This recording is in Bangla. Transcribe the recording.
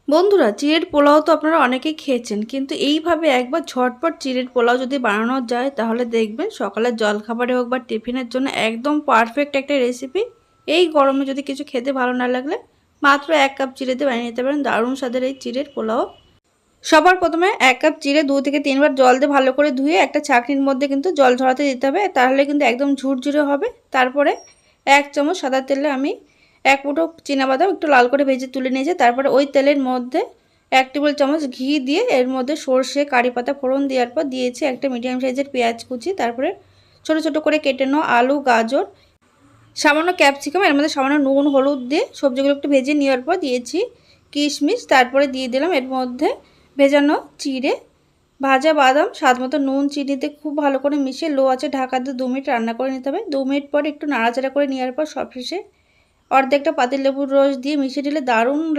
বন্ধুরা, চিড়ের পোলাও তো আপনারা অনেকেই খেয়েছেন, কিন্তু এইভাবে একবার ঝটপট চিড়ের পোলাও যদি বানানো যায় তাহলে দেখবেন সকালের জলখাবারে হোক বা টিফিনের জন্য একদম পারফেক্ট একটা রেসিপি। এই গরমে যদি কিছু খেতে ভালো না লাগলে মাত্র 1 কাপ চিড়ে দিয়ে বানিয়ে নিতে পারেন দারুণ স্বাদের এই চিড়ের পোলাও। সবার প্রথমে 1 কাপ চিড়ে 2 থেকে 3 বার জল দিয়ে ভালো করে ধুয়ে একটা ছাঁকনির মধ্যে কিন্তু জল ঝরাতে দিতে হবে, তাহলে কিন্তু একদম ঝুরঝুরে হবে। তারপরে 1 চামচ সাদা তেলে আমি 1 মুঠো চিনাবাদাম একটু লাল করে ভেজে তুলে নিয়েছি। তারপরে ওই তেলের মধ্যে 1 টেবিল চামচ ঘি দিয়ে এর মধ্যে সর্ষে কারি পাতা ফোড়ন দেওয়ার পর দিয়েছি একটা মিডিয়াম সাইজের পেঁয়াজ কুচি, তারপরে ছোট ছোট করে কেটে নেওয়া আলু, গাজর, সামান্য ক্যাপসিকাম, এর মধ্যে সামান্য নুন হলুদ দিয়ে সবজিগুলো একটু ভেজে নেওয়ার পর দিয়েছি কিশমিশ, তারপরে দিয়ে দিলাম এর মধ্যে ভেজানো চিড়ে, ভাজা বাদাম, স্বাদ মতো নুন চিনিতে খুব ভালো করে মিশিয়ে লো আঁচে ঢাকা দিয়ে 2 মিনিট রান্না করে নিতে হবে। 2 মিনিট পর একটু নাড়াচাড়া করে নেওয়ার পর সবশেষে অর্ধেকটা পাতিলেবুর রস দিয়ে মিশিয়ে দিলে দারুণ